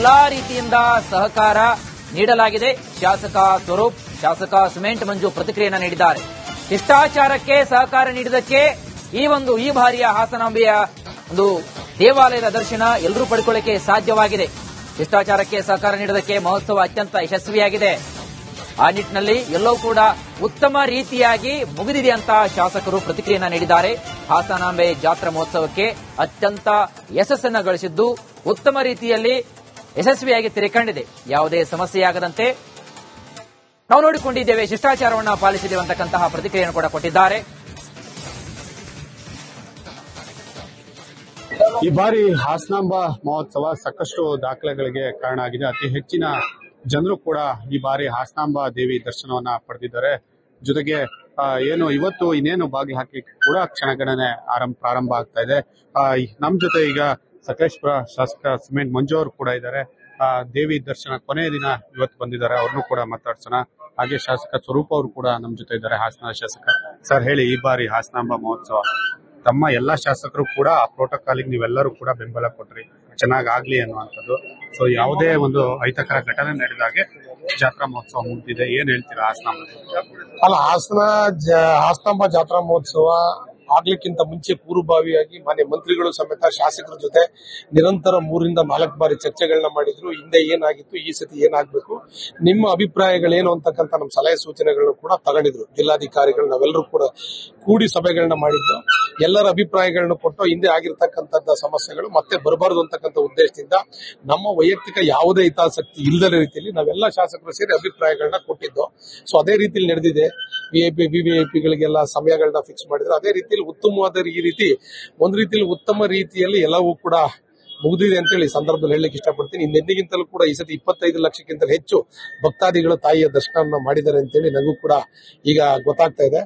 ಎಲ್ಲಾ ರೀತಿಯಿಂದ ಸಹಕಾರ ನೀಡಲಾಗಿದೆ. ಶಾಸಕ ಸ್ವರೂಪ್, ಶಾಸಕ ಸಿಮೆಂಟ್ ಮಂಜು ಪ್ರತಿಕ್ರಿಯೆಯನ್ನು ನೀಡಿದ್ದಾರೆ. ಶಿಷ್ಟಾಚಾರಕ್ಕೆ ಸಹಕಾರ ನೀಡಿದ್ದಕ್ಕೆ ಈ ಬಾರಿಯ ಹಾಸನಾಂಬೆಯ ಒಂದು ದೇವಾಲಯದ ದರ್ಶನ ಎಲ್ಲರೂ ಪಡ್ಕೊಳ್ಳಕ್ಕೆ ಸಾಧ್ಯವಾಗಿದೆ. ಶಿಷ್ಟಾಚಾರಕ್ಕೆ ಸಹಕಾರ ನೀಡಿದ್ದಕ್ಕೆ ಮಹೋತ್ಸವ ಅತ್ಯಂತ ಯಶಸ್ವಿಯಾಗಿದೆ. ಆ ನಿಟ್ಟಿನಲ್ಲಿ ಎಲ್ಲವೂ ಕೂಡ ಉತ್ತಮ ರೀತಿಯಾಗಿ ಮುಗಿದಿದೆ ಅಂತ ಶಾಸಕರು ಪ್ರತಿಕ್ರಿಯೆಯನ್ನು ನೀಡಿದ್ದಾರೆ. ಹಾಸನಾಂಬೆ ಜಾತ್ರಾ ಮಹೋತ್ಸವಕ್ಕೆ ಅತ್ಯಂತ ಯಶಸ್ಸನ್ನು ಗಳಿಸಿದ್ದು ಉತ್ತಮ ರೀತಿಯಲ್ಲಿ ಯಶಸ್ವಿಯಾಗಿ ತೆರೆಕಂಡಿದೆ. ಯಾವುದೇ ಸಮಸ್ಯೆಯಾಗದಂತೆ ನಾವು ನೋಡಿಕೊಂಡಿದ್ದೇವೆ, ಶಿಷ್ಟಾಚಾರವನ್ನು ಪಾಲಿಸಿದ್ದೇವೆ ಅಂತಕ್ಕಂತಹ ಪ್ರತಿಕ್ರಿಯೆಯನ್ನು ಕೂಡ ಕೊಟ್ಟಿದ್ದಾರೆ. ಈ ಬಾರಿ ಹಾಸನಾಂಬ ಮಹೋತ್ಸವ ಸಾಕಷ್ಟು ದಾಖಲೆಗಳಿಗೆ ಕಾರಣ ಆಗಿದೆ. ಅತಿ ಹೆಚ್ಚಿನ ಜನರು ಕೂಡ ಈ ಬಾರಿ ಹಾಸನಾಂಬ ದೇವಿ ದರ್ಶನವನ್ನ ಪಡೆದಿದ್ದಾರೆ. ಜೊತೆಗೆ ಇವತ್ತು ಇನ್ನೇನು ಬಾಗಿಲು ಹಾಕಿ ಕೂಡ ಕ್ಷಣಗಣನೆ ಪ್ರಾರಂಭ ಆಗ್ತಾ ಇದೆ. ನಮ್ ಜೊತೆ ಈಗ ಸಕಲೇಶಪುರ ಶಾಸಕ ಸಿಮೆಂಟ್ ಮಂಜು ಅವರು ಕೂಡ ಇದ್ದಾರೆ. ದೇವಿ ದರ್ಶನ ಕೊನೆಯ ದಿನ ಇವತ್ತು ಬಂದಿದ್ದಾರೆ, ಅವ್ರನ್ನೂ ಕೂಡ ಮಾತಾಡ್ಸೋಣ. ಹಾಗೆ ಶಾಸಕ ಸ್ವರೂಪ್ ಅವರು ಕೂಡ ನಮ್ ಜೊತೆ ಇದ್ದಾರೆ, ಹಾಸನ ಶಾಸಕ. ಸರ್ ಹೇಳಿ, ಈ ಬಾರಿ ಹಾಸನಾಂಬ ಮಹೋತ್ಸವ ತಮ್ಮ ಎಲ್ಲಾ ಶಾಸಕರು ಕೂಡ ಆ ಪ್ರೋಟೋಕಾಲಿಗೆ ನೀವೆಲ್ಲರೂ ಕೂಡ ಬೆಂಬಲ ಕೊಟ್ರಿ, ಚೆನ್ನಾಗಾಗ್ಲಿ ಅನ್ನುವಂಥದ್ದು. ಸೊ ಯಾವುದೇ ಒಂದು ಅಹಿತಕರ ಘಟನೆ ನಡೆದಾಗೆ ಜಾತ್ರಾ ಮಹೋತ್ಸವ ಮುಗಿದಿದೆ, ಏನ್ ಹೇಳ್ತೀರಾ ಹಾಸನಾಂಬ? ಅಲ್ಲ, ಹಾಸನಾಂಬ ಜಾತ್ರಾ ಮಹೋತ್ಸವ ಆಗ್ಲಿಕ್ಕಿಂತ ಮುಂಚೆ ಪೂರ್ವಭಾವಿಯಾಗಿ ಮಾನ್ಯ ಮಂತ್ರಿಗಳು ಸಮೇತ ಶಾಸಕರ ಜೊತೆ ನಿರಂತರ 3 ರಿಂದ 4 ಬಾರಿ ಚರ್ಚೆಗಳನ್ನ ಮಾಡಿದ್ರು. ಹಿಂದೆ ಏನಾಗಿತ್ತು, ಈ ಸತಿ ಏನಾಗಬೇಕು, ನಿಮ್ಮ ಅಭಿಪ್ರಾಯಗಳೇನು ಅಂತಕ್ಕಂಥ ನಮ್ಮ ಸಲಹೆ ಸೂಚನೆಗಳನ್ನು ಕೂಡ ತಗೊಂಡಿದ್ರು. ಜಿಲ್ಲಾಧಿಕಾರಿಗಳು ನಾವೆಲ್ಲರೂ ಕೂಡ ಕೂಡಿ ಸಭೆಗಳನ್ನ ಮಾಡಿದ್ದು, ಎಲ್ಲರ ಅಭಿಪ್ರಾಯಗಳನ್ನು ಕೊಟ್ಟು ಹಿಂದೆ ಆಗಿರ್ತಕ್ಕಂಥ ಸಮಸ್ಯೆಗಳು ಮತ್ತೆ ಬರಬಾರದು ಅಂತಕ್ಕಂಥ ಉದ್ದೇಶದಿಂದ ನಮ್ಮ ವೈಯಕ್ತಿಕ ಯಾವುದೇ ಹಿತಾಸಕ್ತಿ ಇಲ್ಲದ ರೀತಿಯಲ್ಲಿ ನಾವೆಲ್ಲ ಶಾಸಕರು ಸೇರಿ ಅಭಿಪ್ರಾಯಗಳನ್ನ ಕೊಟ್ಟಿದ್ದು. ಸೊ ಅದೇ ರೀತಿಯಲ್ಲಿ ನಡೆದಿದೆ. ವಿವಿಐಪಿಗಳಿಗೆಲ್ಲ ಸಮಯಗಳನ್ನ ಫಿಕ್ಸ್ ಮಾಡಿದ್ರು. ಅದೇ ರೀತಿಯಲ್ಲಿ ಉತ್ತಮವಾದ ಒಂದು ರೀತಿಯಲ್ಲಿ ಉತ್ತಮ ರೀತಿಯಲ್ಲಿ ಎಲ್ಲವೂ ಕೂಡ ಮುಗಿದಿದೆ ಅಂತೇಳಿ ಸಂದರ್ಭದಲ್ಲಿ ಹೇಳಲಿಕ್ಕೆ ಇಷ್ಟಪಡ್ತೀನಿ. ಇನ್ನೆಂದಿಗಿಂತಲೂ ಕೂಡ ಈ ಸತಿ 25 ಲಕ್ಷಕ್ಕಿಂತ ಹೆಚ್ಚು ಭಕ್ತಾದಿಗಳು ತಾಯಿಯ ದರ್ಶನವನ್ನು ಮಾಡಿದ್ದಾರೆ ಅಂತೇಳಿ ನನಗೂ ಕೂಡ ಈಗ ಗೊತ್ತಾಗ್ತಾ ಇದೆ.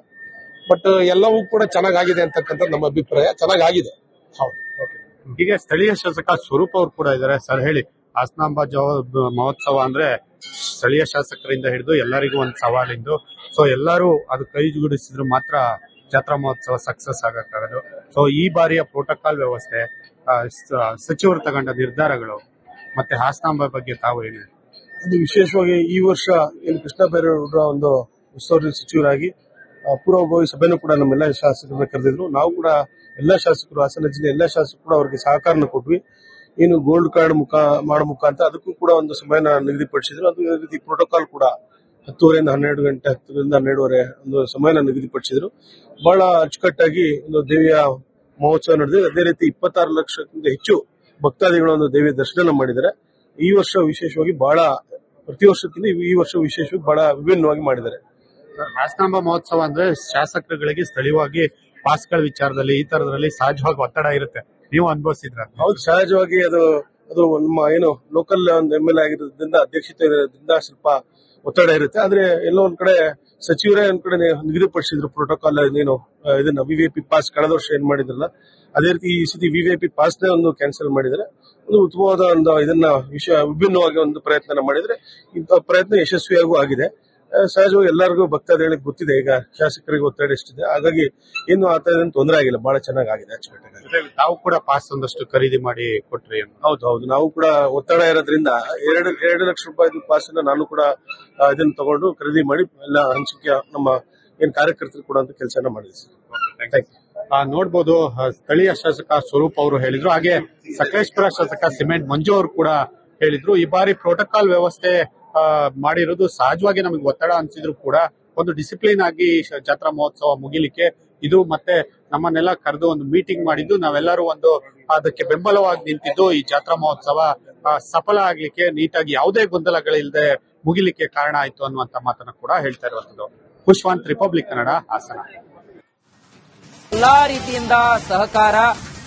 ಬಟ್ ಎಲ್ಲವೂ ಕೂಡ ಚೆನ್ನಾಗಿದೆ ಅಂತಕ್ಕಂಥ ನಮ್ಮ ಅಭಿಪ್ರಾಯ, ಚೆನ್ನಾಗಿದೆ. ಹೌದು. ಈಗ ಸ್ಥಳೀಯ ಶಾಸಕ ಸ್ವರೂಪ್ ಅವರು ಕೂಡ ಇದ್ದಾರೆ. ಸರ್ ಹೇಳಿ, ಹಾಸನಾಂಬ ಮಹೋತ್ಸವ ಅಂದ್ರೆ ಸ್ಥಳೀಯ ಶಾಸಕರಿಂದ ಹಿಡಿದು ಎಲ್ಲರಿಗೂ ಒಂದು ಸವಾಲಿಂದು. ಸೊ ಎಲ್ಲರೂ ಅದು ಕೈಗೂಡಿಸಿದ್ರು ಮಾತ್ರ ಜಾತ್ರಾ ಮಹೋತ್ಸವ ಸಕ್ಸಸ್ ಆಗಕ್ಕಾಗೋದು. ಸೊ ಈ ಬಾರಿಯ ಪ್ರೋಟೋಕಾಲ್ ವ್ಯವಸ್ಥೆ, ಸಚಿವರು ತಗೊಂಡ ನಿರ್ಧಾರಗಳು ಮತ್ತೆ ಹಾಸನಾಂಬ ಬಗ್ಗೆ ತಾವು ಏನು? ಅದು ವಿಶೇಷವಾಗಿ ಈ ವರ್ಷ ಏನು ಕೃಷ್ಣ ಬೈರೇಗೌಡರ ಒಂದು ಉಸ್ತುವಾರಿ ಸಚಿವರಾಗಿ ಪೂರ್ವಭಾವಿ ಸಭೆನೂ ಕೂಡ ನಮ್ಮೆಲ್ಲ ಶಾಸಕರನ್ನ ಕರೆದಿದ್ರು. ನಾವು ಕೂಡ ಎಲ್ಲಾ ಶಾಸಕರು, ಹಾಸನ ಜಿಲ್ಲೆ ಎಲ್ಲಾ ಶಾಸಕರು ಕೂಡ ಅವರಿಗೆ ಸಹಕಾರನ ಕೊಟ್ವಿ. ಏನು ಗೋಲ್ಡ್ ಕಾರ್ಡ್ ಮಾಡೋ ಮುಖಾಂತರ ಅದಕ್ಕೂ ಕೂಡ ಒಂದು ಸಮಯನ ನಿಗದಿಪಡಿಸಿದ್ರು. ಅದು ರೀತಿ ಪ್ರೋಟೋಕಾಲ್ ಕೂಡ 10:30 ರಿಂದ 12 ಗಂಟೆ, 10 ರಿಂದ 12:30 ಒಂದು ಸಮಯನ ನಿಗದಿಪಡಿಸಿದ್ರು. ಬಹಳ ಅಚ್ಚುಕಟ್ಟಾಗಿ ಒಂದು ದೇವಿಯ ಮಹೋತ್ಸವ ನಡೆದಿದೆ. ಅದೇ ರೀತಿ 26 ಲಕ್ಷಕ್ಕಿಂತ ಹೆಚ್ಚು ಭಕ್ತಾದಿಗಳು ಒಂದು ದೇವಿಯ ದರ್ಶನ ಮಾಡಿದ್ದಾರೆ. ಈ ವರ್ಷ ವಿಶೇಷವಾಗಿ ಬಹಳ, ಪ್ರತಿ ವರ್ಷಕ್ಕಿಂತ ಈ ವರ್ಷ ವಿಶೇಷವಾಗಿ ಬಹಳ ವಿಭಿನ್ನವಾಗಿ ಮಾಡಿದ್ದಾರೆ. ಹಾಸನಾಂಬ ಮಹೋತ್ಸವ ಅಂದ್ರೆ ಶಾಸಕರುಗಳಿಗೆ ಸ್ಥಳೀಯವಾಗಿ ಪಾಸ್ಗಳ ವಿಚಾರದಲ್ಲಿ ಈ ತರದಲ್ಲಿ ಸಹಜವಾಗಿ ಒತ್ತಡ ಇರುತ್ತೆ, ನೀವು ಅನುಭವಿಸಿದ್ರ? ಹೌದು, ಸಹಜವಾಗಿ ಅದು ನಮ್ಮ ಏನು ಲೋಕಲ್ ಒಂದು MLA ಆಗಿರೋದ್ರಿಂದ, ಅಧ್ಯಕ್ಷತೆ ಇರೋದ್ರಿಂದ ಸ್ವಲ್ಪ ಒತ್ತಡ ಇರುತ್ತೆ. ಆದ್ರೆ ಎಲ್ಲೋ ಒಂದ್ ಕಡೆ ಸಚಿವರೇ ಒಂದ್ ಕಡೆ ನಿಗದಿಪಡಿಸಿದ್ರು ಪ್ರೋಟೋಕಾಲ್. ಇದನ್ನ ವಿವಿಐಪಿ ಪಾಸ್ ಕಳೆದ ವರ್ಷ ಏನ್ ಮಾಡಿದ್ರಲ್ಲ, ಅದೇ ರೀತಿ ಈ ಸತಿ ವಿವಿಐಪಿ ಪಾಸ್ ಒಂದು ಕ್ಯಾನ್ಸಲ್ ಮಾಡಿದ್ರೆ ಒಂದು ಉತ್ತಮವಾದ ಒಂದು ಇದನ್ನ ವಿಭಿನ್ನವಾಗಿ ಒಂದು ಪ್ರಯತ್ನ ಮಾಡಿದ್ರೆ ಇಂಥ ಪ್ರಯತ್ನ ಯಶಸ್ವಿಯಾಗೂ ಆಗಿದೆ. ಸಹಜವಾಗಿ ಎಲ್ಲರಿಗೂ ಭಕ್ತಾದಿಗಳಿಗೆ ಗೊತ್ತಿದೆ ಈಗ ಶಾಸಕರಿಗೆ ಒತ್ತಡ ಎಷ್ಟಿದೆ, ಹಾಗಾಗಿ ಏನು ಆತ ತೊಂದರೆ ಆಗಿಲ್ಲ, ಬಹಳ ಚೆನ್ನಾಗಿದೆ, ಅಚ್ಚುಕಟ್ಟಾಗಿ. ತಾವು ಕೂಡ ಪಾಸ್ ಒಂದಷ್ಟು ಖರೀದಿ ಮಾಡಿ ಕೊಟ್ರಿ? ಹೌದು, ನಾವು ಕೂಡ ಒತ್ತಡ ಇರೋದ್ರಿಂದ 2 ಲಕ್ಷ ರೂಪಾಯಿ ಪಾಸ್ ನಾನು ಕೂಡ ಇದನ್ನ ತಗೊಂಡು ಖರೀದಿ ಮಾಡಿ ಎಲ್ಲ ಹಂಚಿಕೆ ನಮ್ಮ ಏನ್ ಕಾರ್ಯಕರ್ತರು ಕೂಡ ಅಂತ ಕೆಲಸನ ಮಾಡಿದ್ವಿ. ನೋಡ್ಬೋದು, ಸ್ಥಳೀಯ ಶಾಸಕ ಸ್ವರೂಪ್ ಅವರು ಹೇಳಿದ್ರು. ಹಾಗೆ ಸಕಲೇಶಪುರ ಶಾಸಕ ಸಿಮೆಂಟ್ ಮಂಜು ಅವರು ಕೂಡ ಹೇಳಿದ್ರು. ಈ ಬಾರಿ ಪ್ರೋಟೋಕಾಲ್ ವ್ಯವಸ್ಥೆ ಮಾಡಿರೋದು ಸಹಜವಾಗಿ ನಮಗೆ ಒತ್ತಡ ಅನ್ಸಿದ್ರು ಕೂಡ ಒಂದು ಡಿಸಿಪ್ಲಿನ್ ಆಗಿ ಜಾತ್ರಾ ಮಹೋತ್ಸವ ಮುಗಿಲಿಕ್ಕೆ ಇದು ಮತ್ತೆ ನಮ್ಮನ್ನೆಲ್ಲ ಕರೆದು ಒಂದು ಮೀಟಿಂಗ್ ಮಾಡಿದ್ದು, ನಾವೆಲ್ಲರೂ ಒಂದು ಅದಕ್ಕೆ ಬೆಂಬಲವಾಗಿ ನಿಂತಿದ್ದು ಈ ಜಾತ್ರಾ ಮಹೋತ್ಸವ ಸಫಲ ಆಗ್ಲಿಕ್ಕೆ, ನೀಟಾಗಿ ಯಾವುದೇ ಗೊಂದಲಗಳಿಲ್ಲದೆ ಮುಗಿಲಿಕ್ಕೆ ಕಾರಣ ಆಯ್ತು ಅನ್ನುವಂತ ಮಾತನ್ನ ಕೂಡ ಹೇಳ್ತಾ ಇರುವಂತದ್ದು. ಖುಷ್ವಂತ್, ರಿಪಬ್ಲಿಕ್ ಕನ್ನಡ, ಹಾಸನ. ಎಲ್ಲಾ ರೀತಿಯಿಂದ ಸಹಕಾರ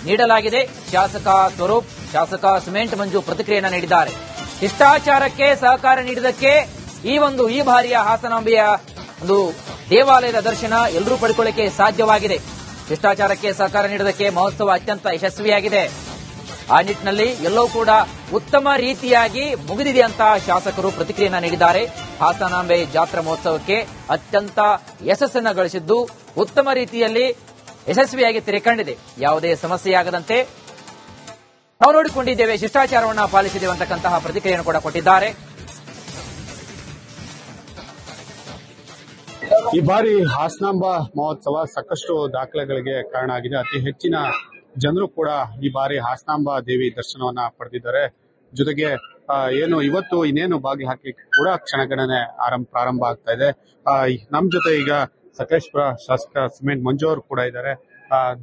ನೀಡಲಾಗಿದೆ. ಶಾಸಕ ಸ್ವರೂಪ್, ಶಾಸಕ ಸಿಮೆಂಟ್ ಮಂಜು ಪ್ರತಿಕ್ರಿಯೆಯನ್ನು ನೀಡಿದ್ದಾರೆ. ಶಿಷ್ಟಾಚಾರಕ್ಕೆ ಸಹಕಾರ ನೀಡಿದ್ದಕ್ಕೆ ಈ ಬಾರಿಯ ಹಾಸನಾಂಬೆಯ ಒಂದು ದೇವಾಲಯದ ದರ್ಶನ ಎಲ್ಲರೂ ಪಡ್ಕೊಳ್ಳಕ್ಕೆ ಸಾಧ್ಯವಾಗಿದೆ. ಶಿಷ್ಟಾಚಾರಕ್ಕೆ ಸಹಕಾರ ನೀಡಿದ್ದಕ್ಕೆ ಮಹೋತ್ಸವ ಅತ್ಯಂತ ಯಶಸ್ವಿಯಾಗಿದೆ. ಆ ನಿಟ್ಟಿನಲ್ಲಿ ಎಲ್ಲವೂ ಕೂಡ ಉತ್ತಮ ರೀತಿಯಾಗಿ ಮುಗಿದಿದೆ ಅಂತ ಶಾಸಕರು ಪ್ರತಿಕ್ರಿಯೆಯನ್ನು ನೀಡಿದ್ದಾರೆ. ಹಾಸನಾಂಬೆ ಜಾತ್ರಾ ಮಹೋತ್ಸವಕ್ಕೆ ಅತ್ಯಂತ ಯಶಸ್ಸನ್ನು ಗಳಿಸಿದ್ದು ಉತ್ತಮ ರೀತಿಯಲ್ಲಿ ಯಶಸ್ವಿಯಾಗಿ ತೆರೆಕಂಡಿದೆ. ಯಾವುದೇ ಸಮಸ್ಯೆಯಾಗದಂತೆ ನಾವು ನೋಡಿಕೊಂಡಿದ್ದೇವೆ, ಶಿಷ್ಟಾಚಾರವನ್ನ ಪಾಲಿಸಿದ್ದೇವೆ ಅಂತಕ್ಕಂತಹ ಪ್ರತಿಕ್ರಿಯೆಯನ್ನು ಕೂಡ ಕೊಟ್ಟಿದ್ದಾರೆ. ಈ ಬಾರಿ ಹಾಸನಾಂಬ ಮಹೋತ್ಸವ ಸಾಕಷ್ಟು ದಾಖಲೆಗಳಿಗೆ ಕಾರಣ ಆಗಿದೆ. ಅತಿ ಹೆಚ್ಚಿನ ಜನರು ಕೂಡ ಈ ಬಾರಿ ಹಾಸನಾಂಬ ದೇವಿ ದರ್ಶನವನ್ನ ಪಡೆದಿದ್ದಾರೆ. ಜೊತೆಗೆ ಏನು ಇವತ್ತು ಇನ್ನೇನು ಬಾಗಿ ಹಾಕಿ ಕೂಡ ಕ್ಷಣಗಣನೆ ಪ್ರಾರಂಭ ಆಗ್ತಾ ಇದೆ. ನಮ್ ಜೊತೆ ಈಗ ಸಕಲೇಶಪುರ ಶಾಸಕ ಸಿಮೆಂಟ್ ಮಂಜು ಅವರು ಕೂಡ ಇದ್ದಾರೆ.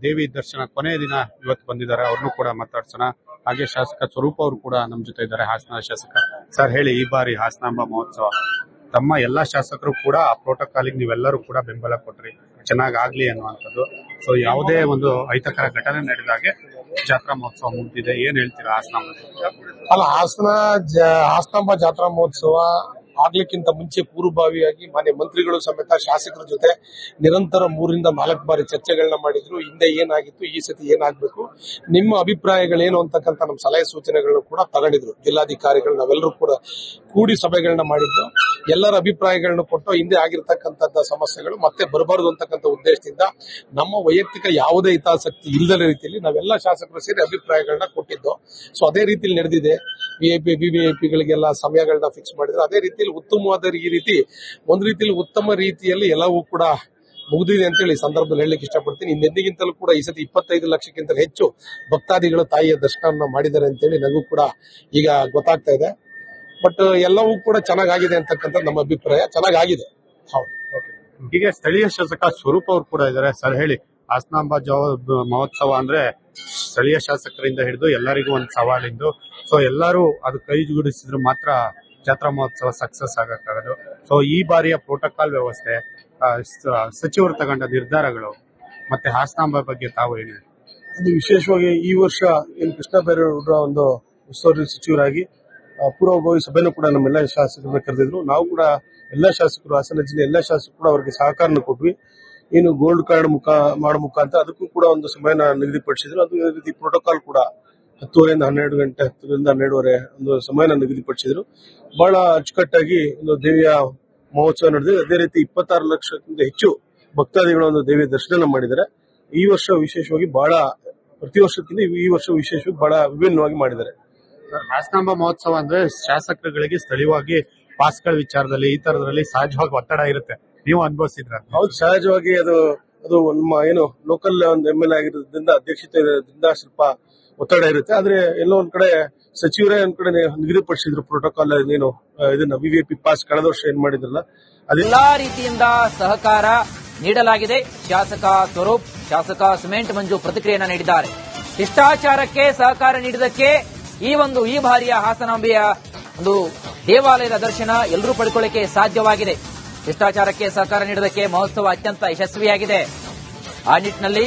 ದೇವಿ ದರ್ಶನ ಕೊನೆಯ ದಿನ ಇವತ್ತು ಬಂದಿದ್ದಾರೆ, ಅವ್ರನ್ನೂ ಕೂಡ ಮಾತಾಡ್ಸೋಣ. ಹಾಗೆ ಶಾಸಕ ಸ್ವರೂಪ್ ಅವರು ಕೂಡ ನಮ್ ಜೊತೆ ಇದ್ದಾರೆ, ಹಾಸನ ಶಾಸಕ. ಸರ್ ಹೇಳಿ, ಈ ಬಾರಿ ಹಾಸನಾಂಬ ಮಹೋತ್ಸವ ತಮ್ಮ ಎಲ್ಲಾ ಶಾಸಕರು ಕೂಡ ಆ ಪ್ರೋಟೋಕಾಲಿಗೆ ನೀವೆಲ್ಲರೂ ಕೂಡ ಬೆಂಬಲ ಕೊಟ್ರಿ, ಚೆನ್ನಾಗಾಗ್ಲಿ ಅನ್ನುವಂಥದ್ದು. ಸೊ ಯಾವುದೇ ಒಂದು ಅಹಿತಕರ ಘಟನೆ ನಡೆದಾಗೆ ಜಾತ್ರಾ ಮಹೋತ್ಸವ ಮುಗಿದಿದೆ, ಏನ್ ಹೇಳ್ತೀರಾ ಹಾಸನಾಂಬ? ಅಲ್ಲ, ಹಾಸನಾಂಬ ಜಾತ್ರಾ ಮಹೋತ್ಸವ ಆಗ್ಲಿಕ್ಕಿಂತ ಮುಂಚೆ ಪೂರ್ವಭಾವಿಯಾಗಿ ಮಾನ್ಯ ಮಂತ್ರಿಗಳು ಸಮೇತ ಶಾಸಕರ ಜೊತೆ ನಿರಂತರ 3 ರಿಂದ 4 ಬಾರಿ ಚರ್ಚೆಗಳನ್ನ ಮಾಡಿದ್ರು. ಹಿಂದೆ ಏನಾಗಿತ್ತು, ಈ ಸತಿ ಏನಾಗಬೇಕು, ನಿಮ್ಮ ಅಭಿಪ್ರಾಯಗಳೇನು ಅಂತಕ್ಕಂಥ ನಮ್ಮ ಸಲಹೆ ಸೂಚನೆಗಳನ್ನು ಕೂಡ ತಗೊಂಡಿದ್ರು. ಜಿಲ್ಲಾಧಿಕಾರಿಗಳು ನಾವೆಲ್ಲರೂ ಕೂಡ ಕೂಡಿ ಸಭೆಗಳನ್ನ ಮಾಡಿದ್ದು, ಎಲ್ಲರ ಅಭಿಪ್ರಾಯಗಳನ್ನು ಕೊಟ್ಟು ಹಿಂದೆ ಆಗಿರ್ತಕ್ಕಂಥ ಸಮಸ್ಯೆಗಳು ಮತ್ತೆ ಬರಬಾರದು ಅಂತಕ್ಕಂಥ ಉದ್ದೇಶದಿಂದ ನಮ್ಮ ವೈಯಕ್ತಿಕ ಯಾವುದೇ ಹಿತಾಸಕ್ತಿ ಇಲ್ಲದ ರೀತಿಯಲ್ಲಿ ನಾವೆಲ್ಲ ಶಾಸಕರು ಸೇರಿ ಅಭಿಪ್ರಾಯಗಳನ್ನ ಕೊಟ್ಟಿದ್ದು. ಸೊ ಅದೇ ರೀತಿಯಲ್ಲಿ ನಡೆದಿದೆ. ವಿವಿಐಪಿಗಳಿಗೆಲ್ಲ ಸಮಯಗಳನ್ನ ಫಿಕ್ಸ್ ಮಾಡಿದ್ರು. ಅದೇ ರೀತಿಯಲ್ಲಿ ಉತ್ತಮವಾದ ಈ ರೀತಿ ಒಂದು ರೀತಿಯಲ್ಲಿ ಉತ್ತಮ ರೀತಿಯಲ್ಲಿ ಎಲ್ಲವೂ ಕೂಡ ಮುಗಿದಿದೆ ಅಂತೇಳಿ ಈ ಸಂದರ್ಭದಲ್ಲಿ ಹೇಳಲಿಕ್ಕೆ ಇಷ್ಟಪಡ್ತೀನಿ. ಇನ್ನೆಂದಿಗಿಂತಲೂ ಕೂಡ ಈ ಸತಿ 25 ಲಕ್ಷಕ್ಕಿಂತ ಹೆಚ್ಚು ಭಕ್ತಾದಿಗಳು ತಾಯಿಯ ದರ್ಶನವನ್ನು ಮಾಡಿದ್ದಾರೆ ಅಂತೇಳಿ ನನಗೂ ಕೂಡ ಈಗ ಗೊತ್ತಾಗ್ತಾ ಇದೆ. ಬಟ್ ಎಲ್ಲವೂ ಕೂಡ ಚೆನ್ನಾಗಿದೆ ಅಂತಕ್ಕಂಥ ನಮ್ಮ ಅಭಿಪ್ರಾಯ, ಚೆನ್ನಾಗಿದೆ. ಹೌದು. ಹೀಗೆ ಸ್ಥಳೀಯ ಶಾಸಕ ಸ್ವರೂಪ್ ಅವರು ಕೂಡ ಇದ್ದಾರೆ. ಸರ್ ಹೇಳಿ, ಹಾಸನಾಂಬ ಮಹೋತ್ಸವ ಅಂದ್ರೆ ಸ್ಥಳೀಯ ಶಾಸಕರಿಂದ ಹಿಡಿದು ಎಲ್ಲರಿಗೂ ಒಂದು ಸವಾಲಿಂದು. ಸೊ ಎಲ್ಲರೂ ಅದು ಕೈಗೂಡಿಸಿದ್ರು ಮಾತ್ರ ಜಾತ್ರಾ ಮಹೋತ್ಸವ ಸಕ್ಸಸ್ ಆಗಕ್ಕಾಗೋದು. ಸೊ ಈ ಬಾರಿಯ ಪ್ರೋಟೋಕಾಲ್ ವ್ಯವಸ್ಥೆ, ಸಚಿವರು ತಗೊಂಡ ನಿರ್ಧಾರಗಳು ಮತ್ತೆ ಹಾಸನಾಂಬ ಬಗ್ಗೆ ತಾವು ಏನು? ಅದು ವಿಶೇಷವಾಗಿ ಈ ವರ್ಷ ಏನು ಕೃಷ್ಣ ಬೈರೇಗೌಡರ ಒಂದು ಉಸ್ತುವಾರಿ ಸಚಿವರಾಗಿ ಪೂರ್ವಭಾವಿ ಸಭೆನೂ ಕೂಡ ನಮ್ಮೆಲ್ಲ ಶಾಸಕರನ್ನ ಕರೆದಿದ್ರು. ನಾವು ಕೂಡ ಎಲ್ಲಾ ಶಾಸಕರು, ಹಾಸನ ಜಿಲ್ಲೆ ಎಲ್ಲಾ ಶಾಸಕರು ಕೂಡ ಅವರಿಗೆ ಸಹಕಾರನ ಕೊಟ್ವಿ. ಏನು ಗೋಲ್ಡ್ ಕಾರ್ಡ್ ಮಾಡೋ ಮುಖಾಂತರ ಅದಕ್ಕೂ ಕೂಡ ಒಂದು ಸಮಯನ ನಿಗದಿಪಡಿಸಿದ್ರು. ಅದು ರೀತಿ ಪ್ರೋಟೋಕಾಲ್ ಕೂಡ 10:30 ರಿಂದ 12 ಗಂಟೆ, 10ರಿಂದ 12:30 ಒಂದು ಸಮಯನ ನಿಗದಿಪಡಿಸಿದ್ರು. ಬಹಳ ಅಚ್ಚುಕಟ್ಟಾಗಿ ಒಂದು ದೇವಿಯ ಮಹೋತ್ಸವ ನಡೆದಿದೆ. ಅದೇ ರೀತಿ 26 ಲಕ್ಷಕ್ಕಿಂತ ಹೆಚ್ಚು ಭಕ್ತಾದಿಗಳು ಒಂದು ದೇವಿಯ ದರ್ಶನ ಮಾಡಿದ್ದಾರೆ. ಈ ವರ್ಷ ವಿಶೇಷವಾಗಿ ಬಹಳ, ಪ್ರತಿ ವರ್ಷಕ್ಕಿಂತ ಈ ವರ್ಷ ವಿಶೇಷವಾಗಿ ಬಹಳ ವಿಭಿನ್ನವಾಗಿ ಮಾಡಿದ್ದಾರೆ. ಹಾಸನಾಂಬ ಮಹೋತ್ಸವ ಅಂದ್ರೆ ಶಾಸಕರುಗಳಿಗೆ ಸ್ಥಳೀಯವಾಗಿ ಪಾಸ್ಗಳ ವಿಚಾರದಲ್ಲಿ ಈ ತರದ್ರಲ್ಲಿ ಸಹಜವಾಗಿ ಒತ್ತಡ ಇರುತ್ತೆ, ನೀವು ಅನುಭವಿಸಿದ್ರ? ಹೌದು, ಸಹಜವಾಗಿ ಅದು ನಮ್ಮ ಏನು ಲೋಕಲ್ ಒಂದು MLA ಆಗಿರೋದ್ರಿಂದ, ಅಧ್ಯಕ್ಷತೆ ಇರೋದ್ರಿಂದ ಸ್ವಲ್ಪ ಒತ್ತಡ ಇರುತ್ತೆ. ಆದ್ರೆ ಎಲ್ಲೋ ಒಂದ್ ಕಡೆ ಸಚಿವರೇ ಒಂದ್ ಕಡೆ ನಿಗದಿಪಡಿಸಿದ್ರು ಪ್ರೋಟೋಕಾಲ್, ಏನು ಇದನ್ನ VVIP ಪಾಸ್ ಕಳೆದ ವರ್ಷ ಏನ್ ಮಾಡಿದ್ರಲ್ಲ, ಎಲ್ಲಾ ರೀತಿಯಿಂದ ಸಹಕಾರ ನೀಡಲಾಗಿದೆ. ಶಾಸಕ ಸ್ವರೂಪ್, ಶಾಸಕ ಸಿಮೆಂಟ್ ಮಂಜು ಪ್ರತಿಕ್ರಿಯೆಯನ್ನು ನೀಡಿದ್ದಾರೆ. ಶಿಷ್ಟಾಚಾರಕ್ಕೆ ಸಹಕಾರ ನೀಡಿದಕ್ಕೆ ಈ ಬಾರಿಯ ಹಾಸನಾಂಬೆಯ ಒಂದು ದೇವಾಲಯದ ದರ್ಶನ ಎಲ್ಲರೂ ಪಡ್ಕೊಳ್ಳಿಕ್ಕೆ ಸಾಧ್ಯವಾಗಿದೆ. ಶಿಷ್ಟಾಚಾರಕ್ಕೆ ಸಹಕಾರ ನೀಡುವುದಕ್ಕೆ ಮಹೋತ್ಸವ ಅತ್ಯಂತ ಯಶಸ್ವಿಯಾಗಿದೆ. ಆ ನಿಟ್ಟಿನಲ್ಲಿ